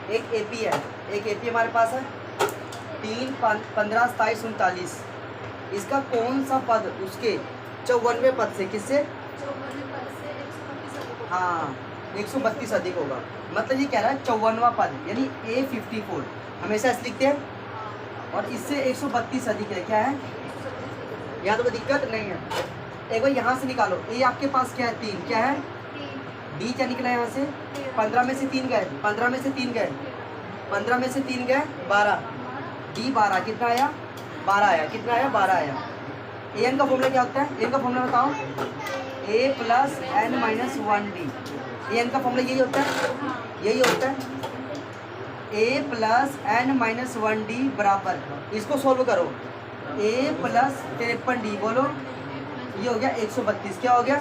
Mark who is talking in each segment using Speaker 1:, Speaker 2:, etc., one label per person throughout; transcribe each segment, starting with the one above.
Speaker 1: एक एपी है, एक एपी हमारे पास है 3, 15, 27, 39। इसका कौन सा पद उसके 54वें पद से किससे, हाँ 132 अधिक होगा। मतलब ये कह रहा है 54वां पद यानी A54 हमेशा ऐसे लिखते हैं, और इससे 132 अधिक है। क्या है यहाँ तो कोई दिक्कत नहीं है। एक बार यहाँ से निकालो, ये आपके पास क्या है 3, क्या है डी, क्या निकला यहाँ से 15 में से 3 गए, 15 में से 3 गए, 15 में से 3 गए 12, डी 12 कितना आया 12 आया, कितना आया 12 आया। ए एन का फॉर्मूला क्या होता है, ए एन का फॉर्मूला बताओ, ए plus N minus 1D। A N का फॉर्मूला यही होता है, यही होता है ए प्लस एन माइनस 1D बराबर, इसको सोल्व करो ए प्लस 53D, बोलो ये हो गया 132। क्या हो गया,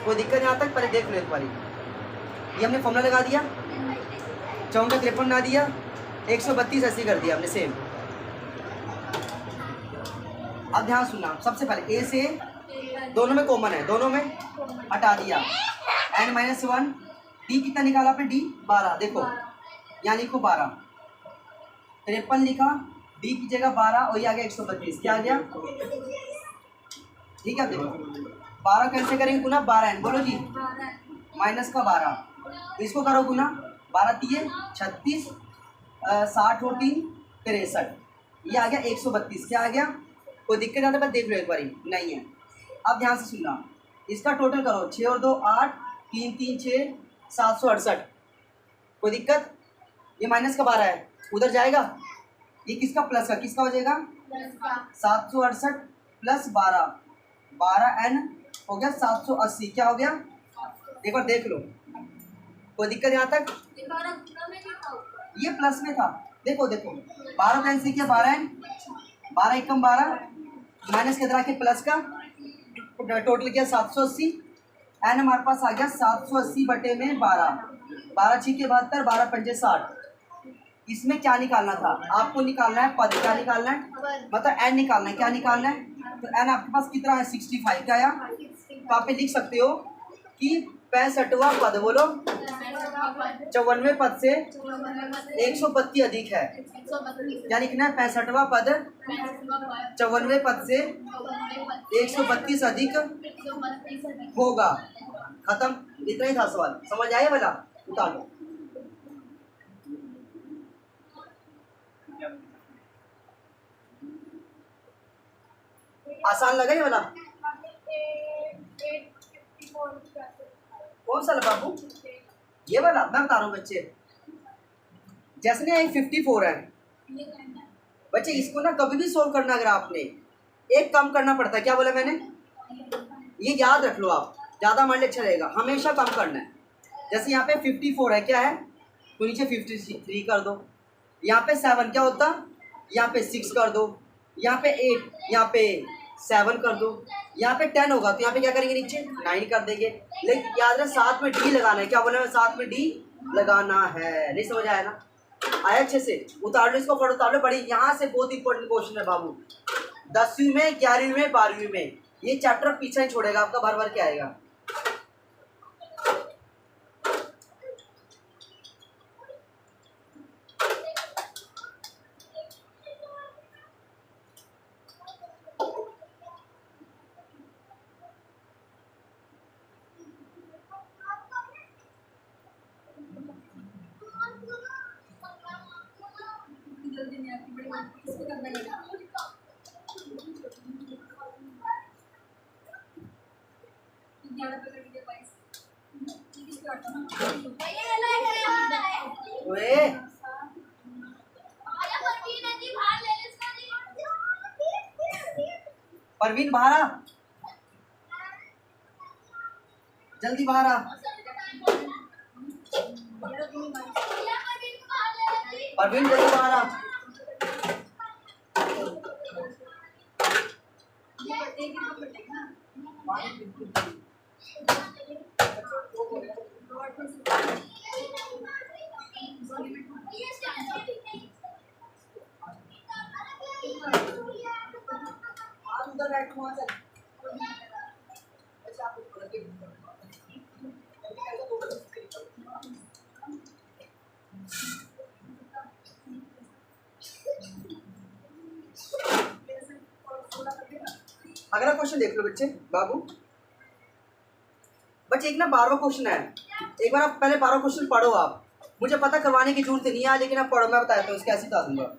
Speaker 1: कोई दिक्कत यहाँ तक, पहले देख लो एक बारी। ये हमने फॉर्मूला लगा दिया, 54 53 ना दिया, 132 ऐसे कर दिया हमने सेम। अब ध्यान सुनना, सबसे पहले ए से दोनों में कॉमन है, दोनों में हटा दिया, n माइनस 1, डी कितना निकाला आपने डी 12, देखो यहाँ लिखो 12, 53 लिखा, डी की जगह 12 और ये आ गया 132। क्या आ गया, ठीक है देखो 12 कैसे करेंगे गुना, 12n बोलो जी माइनस का 12, इसको करो गुना 12 3 36, 60 और 3 63, ये आ गया 132। क्या आ गया, कोई दिक्कत आता है, देख लो एक बारी, नहीं है। अब ध्यान से सुनना, इसका टोटल करो 6 और 2 8, 3 3 6 768, कोई दिक्कत, ये माइनस का 12 है उधर जाएगा, ये किसका प्लस का, किसका हो जाएगा 768 प्लस 12, 12n हो गया 780। क्या हो गया, एक बार देख लो, कोई दिक्कत यहाँ तक, ये प्लस में था, देखो देखो 12 का n से क्या 12n, 12 एकम 12 माइनस के इधर के प्लस का, टोटल किया 780, एन हमारे पास आ गया 780 बटे में 12, 12 6 के 72, 12 पंजे 60। इसमें क्या निकालना था आपको, निकालना है पद, क्या निकालना है मतलब एन निकालना है, क्या निकालना है, तो एन आपके पास कितना है 65। क्या आया, तो आप लिख सकते हो कि 65वां पद, बोलो 54वें पद से 132 अधिक है, क्या लिखना है 65वां पद 54वें पद से 132 अधिक होगा। खत्म, इतना ही था सवाल, समझ आया वाला, उतार लो। आसान लगा ये वाला, कौन सा बाबू, ये वाला मैं बता रहा हूँ बच्चे, जैसे ना 54 है बच्चे, इसको ना कभी भी सोल्व करना, अगर आपने एक कम करना पड़ता है, क्या बोला मैंने, ये याद रख लो आप, ज़्यादा मान ले अच्छा रहेगा, हमेशा कम करना है। जैसे यहाँ पे 54 है, क्या है तो नीचे 53 कर दो, यहाँ पे 7 क्या होता, यहाँ पे 6 कर दो, यहाँ पे 8, यहाँ पे 7 कर दो, यहाँ पे 10 होगा तो यहाँ पे क्या करेंगे नीचे 9 कर देंगे। लेकिन याद रहे साथ में डी लगाना है, क्या बोला है साथ में डी लगाना है, नहीं समझ आया ना, आया अच्छे से, उतार लो इसको, पढ़ो उतार लो, बड़ी यहाँ से बहुत इंपॉर्टेंट क्वेश्चन है बाबू, 10वीं में 11वीं में 12वीं में, ये चैप्टर पीछे नहीं छोड़ेगा आपका, भर भर के आएगा। परवीन बाहर आ, जल्दी बाहर आ, परवीन जल्दी बाहर आ। उधर बैठ वहाँ चल, अच्छा आप क्वेश्चन देख लो बच्चे बाबू। बच्चे एक ना 12वां क्वेश्चन है, एक बार आप पहले 12वां क्वेश्चन पढ़ो। आप, मुझे पता करवाने की जरूरत नहीं है लेकिन आप पढ़ो, मैं बताता हूँ इसके कैसे बता दूंगा।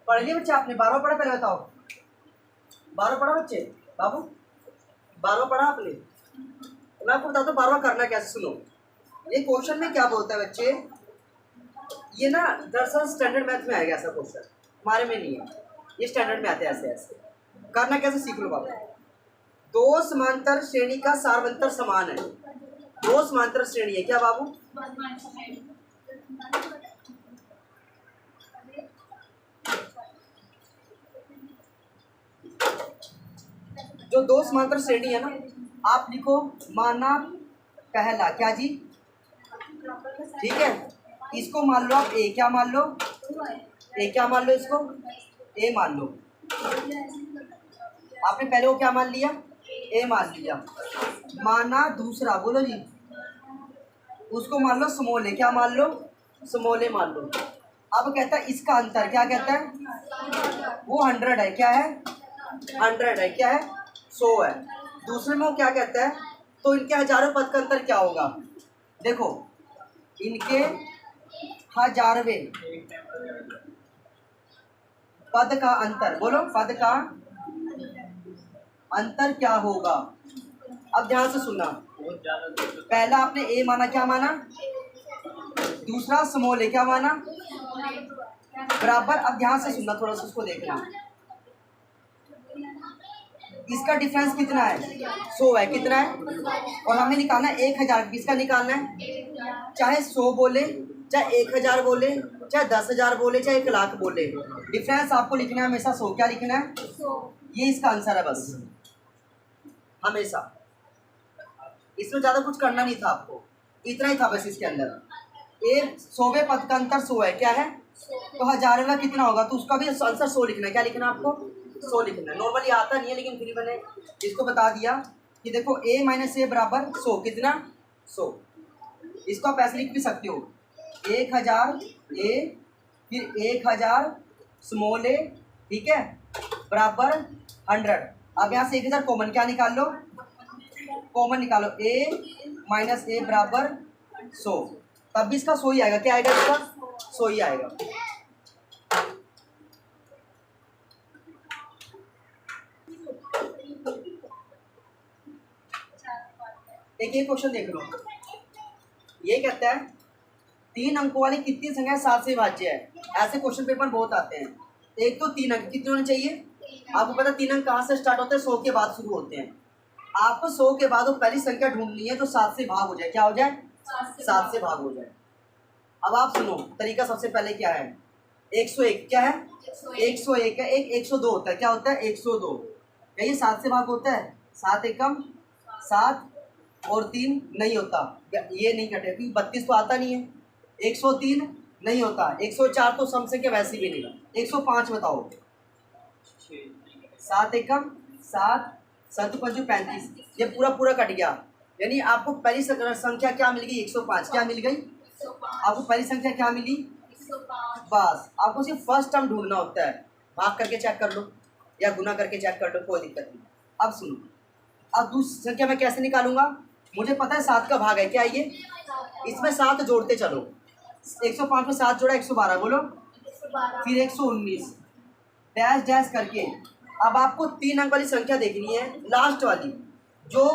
Speaker 1: पढ़ लिया बच्चे आपने? 12वां पढ़ा? पहले बताओ 12वां पढ़ा बच्चे बाबू? 12वां पढ़ा आपने? मैं आपको बताता हूँ 12वां करना कैसे। सुनो, ये क्वेश्चन में क्या बोलता है बच्चे, ये ना दरअसल स्टैंडर्ड मैथ में आएगा ऐसा क्वेश्चन, हमारे में नहीं है, ये स्टैंडर्ड में आते हैं ऐसे ऐसे। करना कैसे सीख लो बाबू। दो समांतर श्रेणी का सार्वंतर समान है। दो समांतर श्रेणी है क्या बाबू? जो दो समांतर श्रेणी है ना, आप लिखो माना पहला क्या जी, ठीक है। इसको मान लो आप ए, क्या मान लो? ए क्या मान लो? इसको ए मान लो। आपने पहले वो क्या मान लिया? ए मान लिया। माना दूसरा, बोलो जी, उसको मान लो स्मॉल ए, क्या मान लो? स्मॉल ए मान लो। अब कहता है इसका अंतर, क्या कहता है? वो 100 है, क्या है? 100 है, क्या है? 100 है। दूसरे में वो क्या कहता है? तो इनके हजारों पद का अंतर क्या होगा? देखो, इनके हजारवें पद का अंतर, बोलो पद का अंतर क्या होगा? अब ध्यान से सुनना, पहला आपने ए माना, क्या माना? दूसरा स्मॉल ए, क्या माना? बराबर। अब ध्यान से सुनना, थोड़ा सा उसको देखना, इसका डिफरेंस कितना है? 100 है, कितना है? और हमें निकालना है 1000, किसका निकालना है? चाहे 100 बोले, चाहे 1000 बोले, चाहे 10,000 बोले, चाहे 1,00,000 बोले, डिफरेंस आपको लिखना है हमेशा 100। क्या लिखना है? ये इसका आंसर है बस, हमेशा। इसमें ज़्यादा कुछ करना नहीं था आपको, इतना ही था बस इसके अंदर। ए 100वें पद का अंतर 100 है, क्या है? तो हजारवें कितना होगा? तो उसका भी आंसर 100 लिखना है। क्या लिखना है आपको? 100 लिखना है। नॉर्मली आता नहीं है लेकिन फिर मैंने इसको बता दिया कि देखो a माइनस ए बराबर 100, कितना? 100। इसको आप ऐसे लिख भी सकते हो, 1000 ए, फिर 1000 स्मॉल ए, ठीक है, बराबर 100। अब यहाँ से 1000 कॉमन, क्या निकाल लो? कॉमन निकालो, a माइनस ए बराबर 100, तब भी इसका 100 ही आएगा। क्या आएगा इसका? 100 ही आएगा। एक ये क्वेश्चन देख लो, ये कहता है 3 अंकों वाली कितनी संख्या 7 से विभाज्य है? ऐसे क्वेश्चन पेपर बहुत आते हैं। एक तो 3 अंक कितने होने चाहिए? आपको पता 3 अंक कहाँ से स्टार्ट होते हैं? 100 के बाद शुरू होते हैं। आपको 100 के बाद वो पहली संख्या ढूंढनी है जो 7 से भाग हो जाए। क्या हो जाए? 7 से भाग हो जाए। अब आप सुनो, तरीका सबसे पहले क्या है? 101 क्या है? 101 है। एक 102 होता है, क्या होता है? 102। क्या ये 7 से भाग होता है? 7 एकम 7 और 3 नहीं होता, ये नहीं कटे क्योंकि 32 तो आता नहीं है। 103 नहीं होता, 104 तो सम संख्या वैसे भी नहीं। 105 बताओ, 7 एकम 7, 7 पंचू 35, ये पूरा पूरा कट गया। यानी आपको पहली संख्या क्या मिल गई? 105। क्या मिल गई आपको? पहली संख्या क्या मिली? बस आपको सिर्फ फर्स्ट टर्म ढूंढना होता है। भाग करके चेक कर लो या गुना करके चेक कर लो, कोई दिक्कत नहीं। अब सुनो, अब दूसरी संख्या मैं कैसे निकालूंगा? मुझे पता है 7 का भाग है, क्या ये? इसमें 7 जोड़ते चलो, 105 में 7 जोड़ा 112, बोलो, फिर 119 डैश डैश करके। अब आपको 3 अंक वाली संख्या देखनी है, लास्ट वाली जो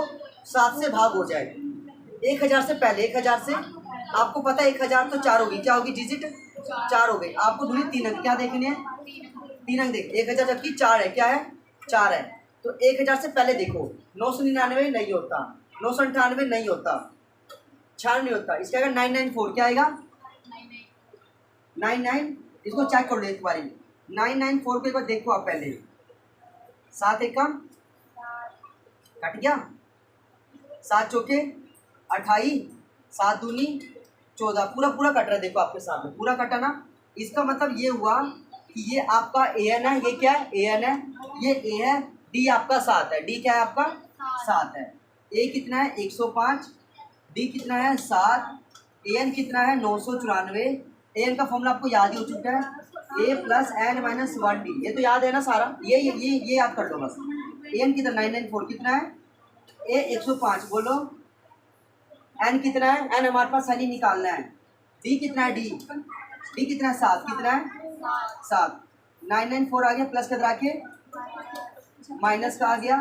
Speaker 1: 7 से भाग हो जाए। 1000 से पहले, 1000 से आपको पता है 1000 तो 4 होगी, क्या होगी? डिजिट 4 हो गई। आपको दूसरी 3 अंक क्या देखने हैं? 3 अंक देख, 1000 जबकि 4 है, क्या है? 4 है। तो 1000 से पहले देखो, 999 नहीं होता, 998 नहीं होता, 6 नहीं होता, इसका आएगा 994, क्या आएगा 99, इसको चेक कर लो एक बारी, 994 को एक बार देखो आप पहले, 7 एक कम कट गया, 7 चौके 28, 7 दूनी 14, पूरा पूरा कट रहा है, देखो आपके सामने पूरा कटा ना। इसका मतलब ये हुआ कि ये आपका AN है, ये क्या है AN है, ये A है, D आपका 7 है, D क्या है आपका 7 है, A कितना है 105, D कितना है 7, AN कितना है 994, AN का फॉर्मूला आपको याद ही हो चुका है, A + N - 1D, ये तो याद है ना सारा, ये याद कर लो बस। AN कितना 994 कितना है, A 105 बोलो, N कितना है, N हमारे पास सही निकालना है, D कितना है, D कितना है 7, कितना है 7, 994 आ गया, प्लस का रखे माइनस का आ गया,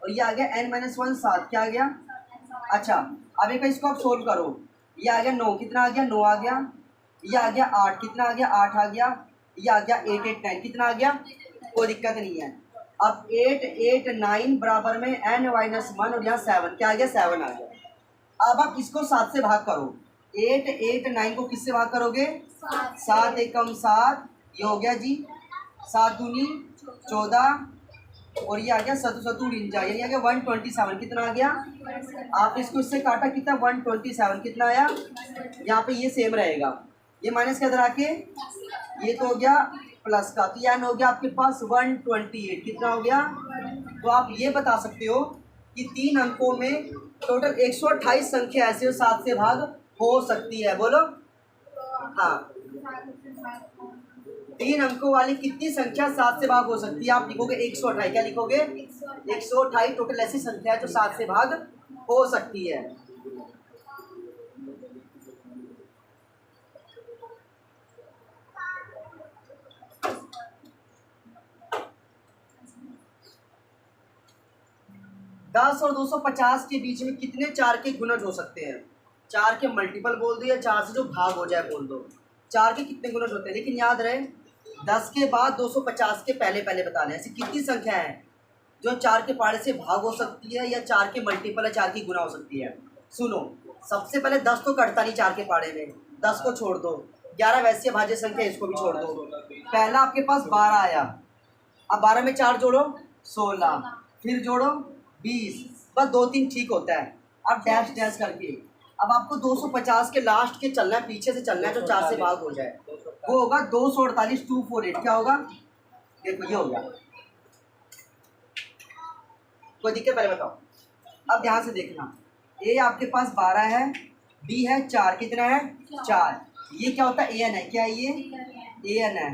Speaker 1: और ये आ गया N - 1 7, क्या आ गया। अच्छा अब एक इसको आप सोल्व करो, ये आ गया 9, कितना आ गया 9 आ गया, ये आ गया 8, कितना आ गया 8 आ गया, ये आ गया 8 8 9, कितना आ गया, कोई दिक्कत नहीं है। अब 8 8 9 बराबर में N - 1 और यहाँ 7, क्या आ गया 7 आ गया। अब आप इसको 7 से भाग करो, 8 8 9 को किससे भाग करोगे, 7 एकम 7, ये हो गया जी 7 दूनी 14, और ये आ गया 7 7 49, यानी आ गया 127, कितना आ गया, आप इसको इससे काटा कितना 127, कितना आया, यहाँ पे ये सेम रहेगा, ये माइनस के अंदर आके ये तो हो गया प्लस का, तो यानी हो गया आपके पास 128, कितना हो गया। तो आप ये बता सकते हो कि 3 अंकों में टोटल 128 संख्या ऐसे 7 से भाग हो सकती है, बोलो हाँ। 3 अंकों वाली कितनी संख्या 7 से भाग हो सकती है, आप लिखोगे 128, क्या लिखोगे 128 टोटल ऐसी संख्या है जो 7 से भाग हो सकती है। दस और 250 के बीच में कितने 4 के गुणज हो सकते हैं, 4 के मल्टीपल बोल दो या 4 से जो भाग हो जाए बोल दो, 4 के कितने गुणज होते हैं, लेकिन याद रहे 10 के बाद 250 के पहले पहले बताना है। ऐसी कितनी संख्या है जो 4 के पाड़े से भाग हो सकती है या 4 के मल्टीपल या 4 की गुना हो सकती है। सुनो, सबसे पहले 10 तो कटता नहीं 4 के पाड़े में, 10 को छोड़ दो, 11 वैसे भाज्य संख्या, इसको भी छोड़ दो। पहला आपके पास 12 आया, अब 12 में 4 जोड़ो 16, फिर जोड़ो 20, बस 2 3 ठीक होता है। अब डैश डैश करके अब आपको 250 के लास्ट के चलना है, पीछे से चलना है जो 4 से भाग हो जाए, वो होगा 248 248, क्या होगा देखो ये हो गया। कोई दिक्कत पहले बताओ, अब ध्यान से देखना, ए आपके पास 12 है, बी है 4, कितना है 4, ये क्या होता है AN है, क्या है ये AN है,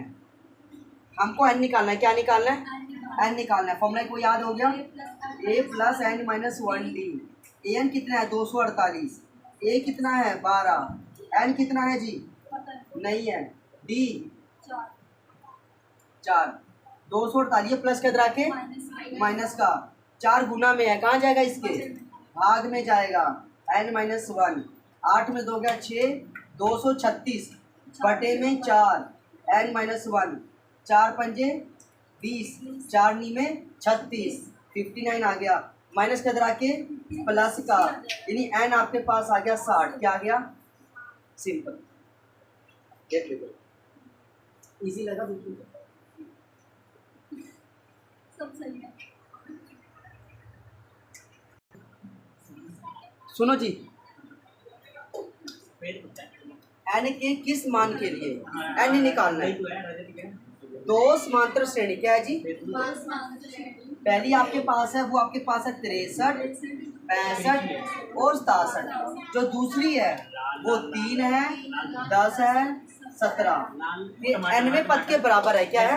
Speaker 1: हमको N निकालना है, क्या निकालना है N निकालना है, फॉर्मूला को याद हो गया A + N - 1D, AN कितना है 248, A कितना है 12, N कितना है जी नहीं है, D 4, 248 प्लस के के माइनस का 4 गुना में है, कहाँ जाएगा इसके भाग में जाएगा, N - 1, 8 में 2 गया 6, 236 बटे में 4, N - 1, 4 पंजे 20, 4 नी में 36, 59 आ गया, माइनस के के प्लस का, यानी N आपके पास आ गया 60, क्या आ गया सिंपल, देख लो इजी लगा बिल्कुल, सब सही है। सुनो जी, N के किस मान के लिए N निकालना है, 2 समांतर श्रेणी, क्या है जी पहली आपके पास है वो आपके पास है 63 65 और 67, जो दूसरी है वो 3 है 10 है 17, ये nवें पद के बराबर है, क्या है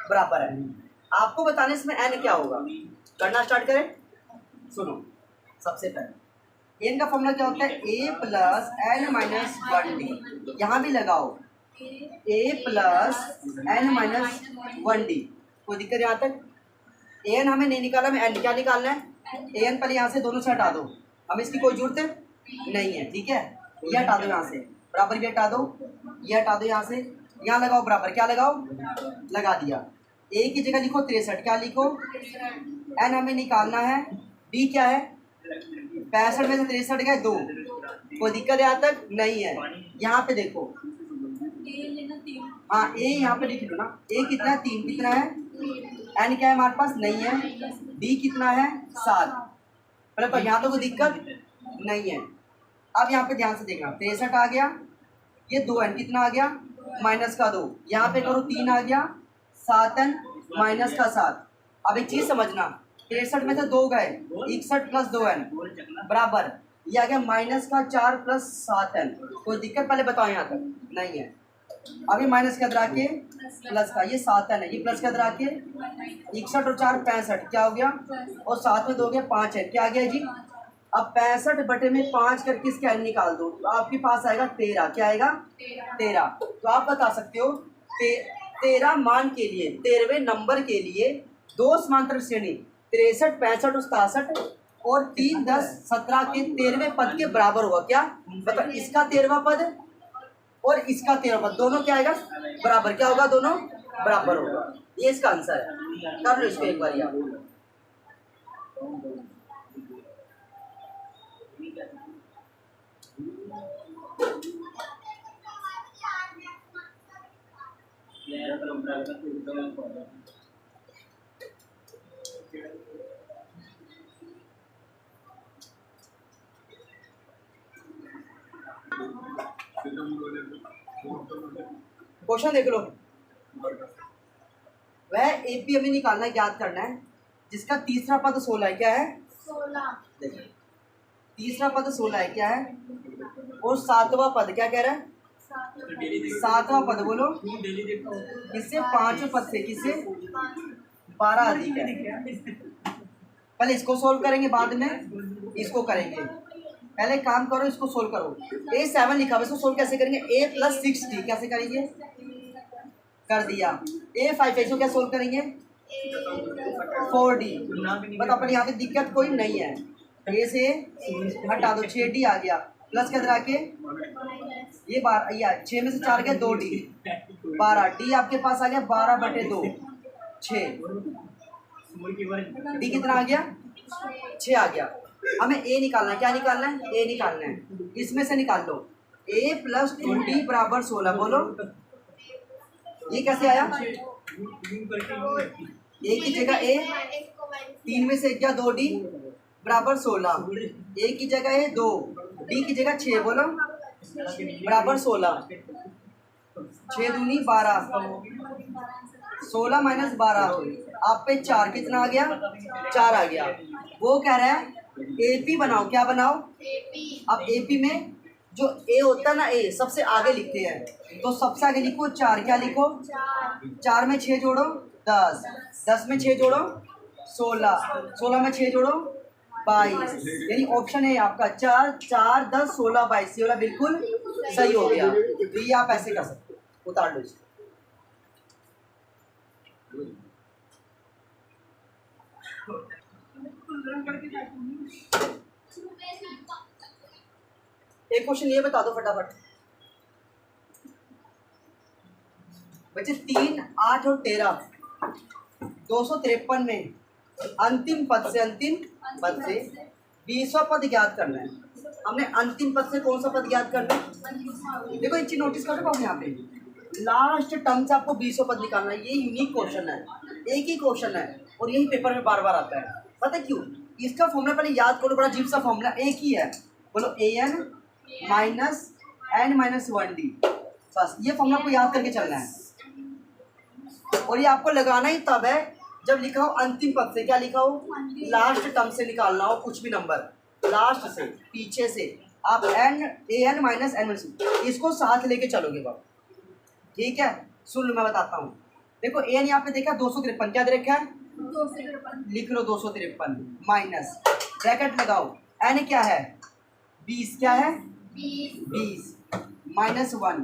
Speaker 1: बराबर है। आपको बताने इसमें n क्या होगा, करना स्टार्ट करें। सुनो, सबसे पहले n का फॉर्मूला क्या होता है A + N - 1D, यहाँ भी लगाओ A + N - 1D, कोई दिक्कत यहाँ तक। AN हमें नहीं निकाला, हमें N क्या निकालना है, AN पहले यहाँ से दोनों से हटा दो, हमें इसकी कोई जरूरत नहीं है, ठीक है, ये हटा दो यहाँ से, बराबर ये हटा दो, ये हटा दो यहाँ से, यहाँ लगाओ बराबर, क्या लगाओ लगा दिया, A की जगह लिखो 63, क्या लिखो N हमें निकालना है, D क्या है 65 में से 63 गए 2, कोई दिक्कत यहाँ तक नहीं है। यहाँ पे देखो, हाँ ए यहाँ पे लिख लो ना, ए कितना है 3, कितना है एन क्या है हमारे पास नहीं है, डी कितना है 7। पहले तो यहाँ तो कोई दिक्कत नहीं है। अब यहाँ पे ध्यान से देखना, 63 आ गया, ये 2n कितना आ गया माइनस का 2, यहाँ पे करो 3 आ गया, 7n माइनस का 7। अब एक चीज़ समझना, 63 में से 2 गए, 61 प्लस 2n बराबर ये आ गया माइनस का 4 प्लस 7n। कोई दिक्कत पहले बताओ यहाँ तक नहीं है। अभी माइनस के अंदर आके प्लस का, ये 7n है, ये प्लस के अंदर आके 61 और 4 65 क्या हो गया, और 7 में 2 गया 5 है, क्या आ गया जी। अब 65 बटे में 5 करके इसका n निकाल दो तो आपके पास आएगा 13। क्या आएगा 13। तो आप बता सकते हो 13 मान के लिए, 13वें नंबर के लिए दो समांतर श्रेणी 63, 65 और 67 और 3, 10, 17 के 13वें पद के बराबर होगा। क्या मतलब इसका 13वां पद और इसका 13वां पद दोनों क्या आएगा बराबर, क्या होगा दोनों बराबर होगा। ये इसका आंसर है। कर लो इसको एक बार यार। क्वेश्चन देख लो, वह एपी हमें निकालना है, याद करना है, जिसका तीसरा पद 16 है। क्या है 16, देखिए तीसरा पद 16 है, क्या है, और 7वां पद क्या कह रहा है 7वां पद बोलो किससे 5वें पद से, किससे 12 अधिक है। पहले इसको सोल्व करेंगे बाद में इसको करेंगे। पहले काम करो, इसको सोल्व करो। A7 लिखा हुआ, इसको सोल्व कैसे करेंगे, A + 6D कैसे करेंगे, कर दिया। A5 इसको क्या सोल्व करेंगे 4D। बट अपन यहाँ पे दिक्कत कोई नहीं है, A से हटा दो 6D आ गया, प्लस के अंदर आके ये 6 में से 4 गया 2D 12, D आपके पास आ गया 12/2 6, D कितना आ गया 6 आ गया। हमें A निकालना है, क्या निकालना है A निकालना है, इसमें से निकाल लो A + 2D = 16। बोलो ये कैसे आया, A की जगह A, 3 में से गया 2D = 16, A की जगह है 2, D की जगह 6, बोलो बराबर 16, 6 दूनी 12, 16 - 12 आप पे 4 कितना आ गया 4 आ गया। वो कह रहा है एपी बनाओ, क्या बनाओ अब एपी में जो ए होता है ना, ए सबसे आगे लिखते हैं, तो सबसे आगे लिखो 4, क्या लिखो 4 में 6 जोड़ो 10, 10 में 6 जोड़ो 16, 16 में 6 जोड़ो 22, यानी ऑप्शन है आपका 4, 4, 10, 16, 22, ये वाला बिल्कुल सही हो गया। तो ये आप ऐसे कर सकते हो, उतार लो इसको। एक क्वेश्चन ये बता दो फटाफट बच्चे, 3, 8 और 13 253 में अंतिम पद से 20वां पद ज्ञात करना है। हमने अंतिम पद से कौन सा पद ज्ञात करना है, देखो एक चीज नोटिस कर रहे हो यहाँ पे, लास्ट टर्म से आपको 20वां पद निकालना है। ये यूनिक क्वेश्चन है, एक ही क्वेश्चन है और यही पेपर में बार बार आता है। पता है क्यों, इसका फॉर्मूला पहले याद करो, बड़ा अजीब सा फॉर्मूला, एक ही है, बोलो an - n - 1d, बस ये फॉर्मूला को याद करके चलना है। और ये आपको लगाना ही तब है जब लिखा हो अंतिम पद से, क्या लिखा हो लास्ट टर्म से निकालना हो, कुछ भी नंबर लास्ट से पीछे से आप an - n इसको साथ लेके चलोगे बाबू, ठीक है। सुन लो मैं बताता हूँ, देखो an यहाँ पे देखा 253, क्या दे रखा है 253, लिख लो 253 माइनस ब्रैकेट लगाओ, n क्या है 20, क्या है 20 -1,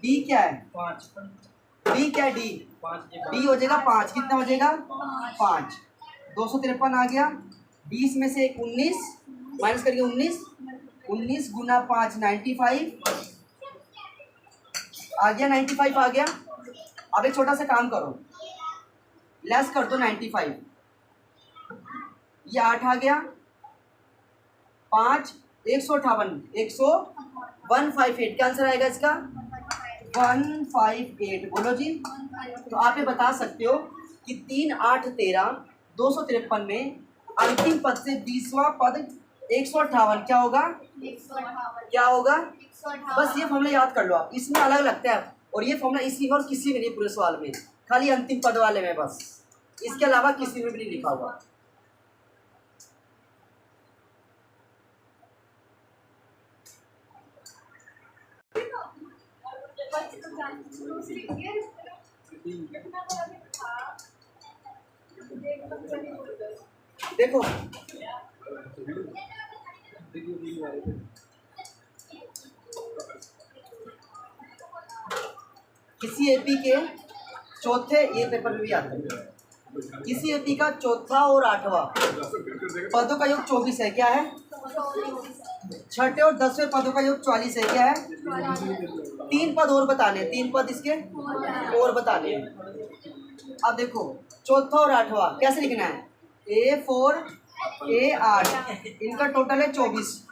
Speaker 1: d क्या है 5, d क्या है d हो जाएगा 5, कितना हो जाएगा 5, 253 आ गया, 20 में से 19 माइनस करके 19 गुना 5 95 आ गया, 95 आ गया। अब एक छोटा सा काम करो, लेस कर दो 95, ये 8 आ गया, 5 158 158 क्या आंसर आएगा इसका 158 बोलो जी। तो आप ये बता सकते हो कि 3 8 13 253 में अंतिम पद से 20वां पद 158 क्या होगा क्या होगा। बस ये फॉर्मूला याद कर लो आप, इसमें अलग लगता है और ये फॉर्मूला इसी और किसी में नहीं पूरे सवाल में, खाली अंतिम पद वाले में बस, इसके अलावा किसी में भी नहीं लिखा हुआ। देखो किसी एपी के चौथे, ये पेपर में भी आता है, किसी एपी का चौथा और 8वां पदों का योग 24 है, क्या है। छठे और 10वें पदों का योग 44 है, क्या है। 3 पद और बताने, 3 पद इसके और बताने। अब देखो चौथा और 8वां कैसे लिखना है, A4 A8 इनका टोटल है 24,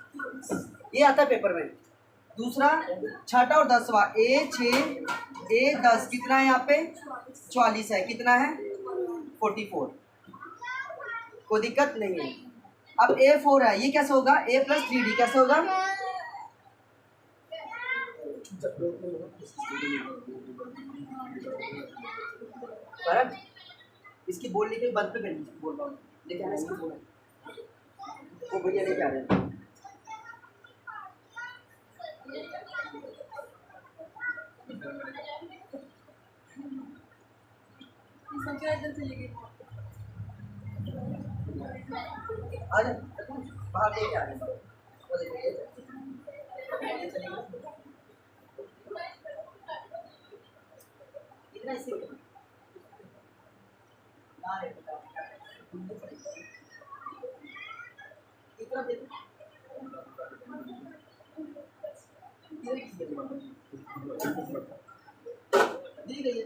Speaker 1: ये आता है पेपर में। दूसरा छठा और 10वां A6 A10 कितना है यहाँ पे 44 है, कितना है 44, कोई दिक्कत नहीं है। अब A4 है, ये कैसे होगा A + 3D कैसे होगा। भरत इसकी बोल लेके बंद पे करनी बोल रहा हूँ, लेके आना इसकी बोल, वो भैया लेके आ रहे हैं। अरे बाहर लेके आ रहे हैं, वो देखिए इतना इसी इतना दी गई है।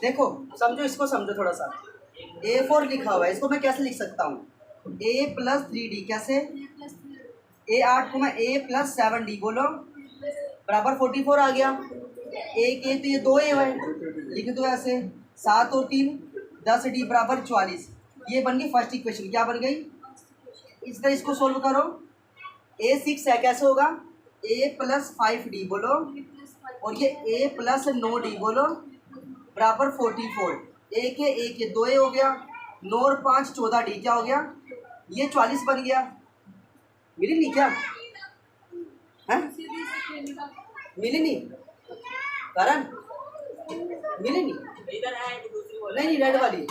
Speaker 1: देखो समझो, इसको समझो थोड़ा सा। A4 लिखा हुआ है, इसको मैं कैसे लिख सकता हूँ A + 3D कैसे, A8 को मैं A + 7D बोलो बराबर 44 आ गया। एक ए तो ये 2 A है, लिख दो ऐसे 7 और 3 10D बराबर 44, ये बन गई फर्स्ट इक्वेशन, क्या बन गई। इस तरह इसको सोल्व करो, A6 है कैसे होगा A + 5D बोलो, और ये A + 9D बोलो बराबर 44, एक है 2 A हो गया, 9 और 5 14D क्या हो गया, ये 44 बन गया। मिली नहीं क्या है, मिली नहीं करण, मिली नहीं, नहीं रेड वाली।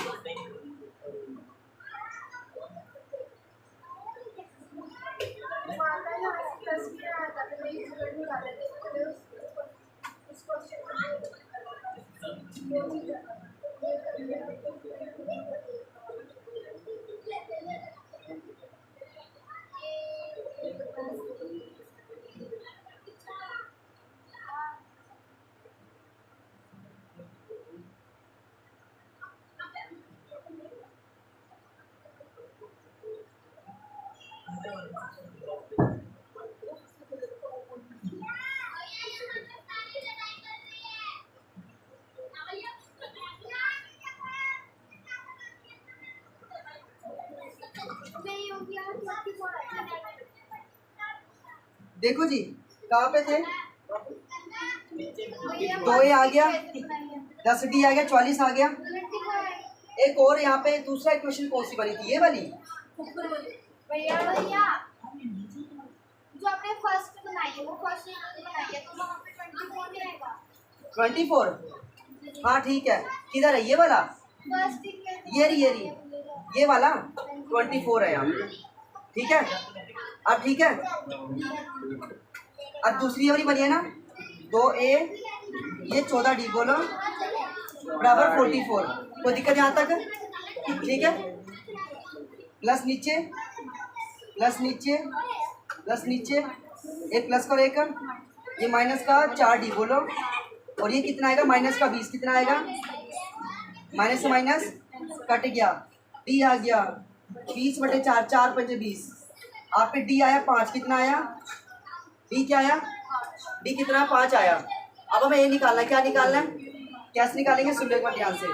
Speaker 1: देखो जी कहाँ पे थे, 2 A आ गया, 10D आ गया, 44 आ गया। एक और यहाँ पे दूसरा इक्वेशन कौन सी बनी थी, ये वाली
Speaker 2: भैया जो आपने फर्स्ट बनाई है वो फर्स्ट बनाई है, तो वहाँ पे 24 नहीं आएगा।
Speaker 1: 24 हाँ ठीक है, किधर है ये वाला,
Speaker 2: फर्स्ट
Speaker 1: ये वाला 24 है यहाँ, ठीक है। अब ठीक है, अब दूसरी वाली बनी है ना 2A ये 14D बोलो बराबर 44, कोई दिक्कत यहाँ तक, ठीक है। प्लस नीचे प्लस नीचे प्लस नीचे, एक प्लस का लेकर ये माइनस का 4D बोलो और ये कितना आएगा माइनस का 20 कितना आएगा, माइनस से माइनस कट गया, डी आ गया 20/4, 4×5 = 20। आप पे डी आया 5, कितना आया डी, क्या आया डी कितना 5 आया। अब हमें ये निकालना है, क्या निकालना है, कैसे निकालेंगे सुन लो एक बार ध्यान से,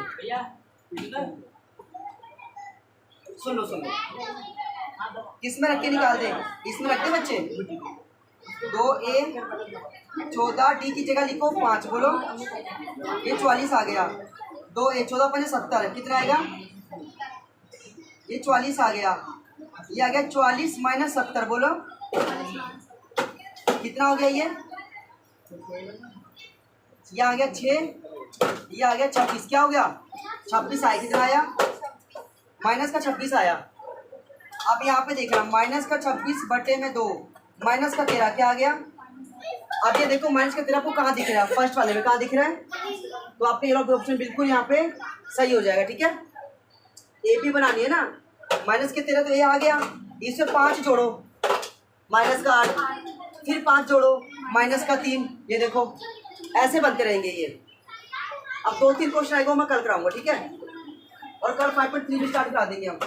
Speaker 1: सुन लो किस में रख के निकाल दे, इसमें रख दे बच्चे, 2a 14 डी की जगह लिखो 5, बोलो ये 44 आ गया, 2a 14 5 70 कितना आएगा, ये 44 आ गया, ये आ गया 44 - 70, बोलो कितना हो गया, ये आ गया 6, ये आ गया 26, क्या हो गया 26 आया, कितना आया माइनस का 26 आया। अब यहाँ पे देखना माइनस का 26/2 माइनस का 13 क्या आ गया। अब ये देखो माइनस का 13 आपको कहाँ दिख रहा है, फर्स्ट वाले में कहाँ दिख रहा है, तो आपका ये वाला ऑप्शन बिल्कुल यहाँ पे सही हो जाएगा। ठीक है, ए भी बनानी है ना, माइनस के 13 तो ये आ गया, इसमें 5 जोड़ो माइनस का 8, फिर 5 जोड़ो माइनस का 3, ये देखो ऐसे बनते रहेंगे ये। अब 2-3 क्वेश्चन आएगा मैं कल कराऊंगा, ठीक है, और कल 5.3 भी स्टार्ट करा देंगे हम।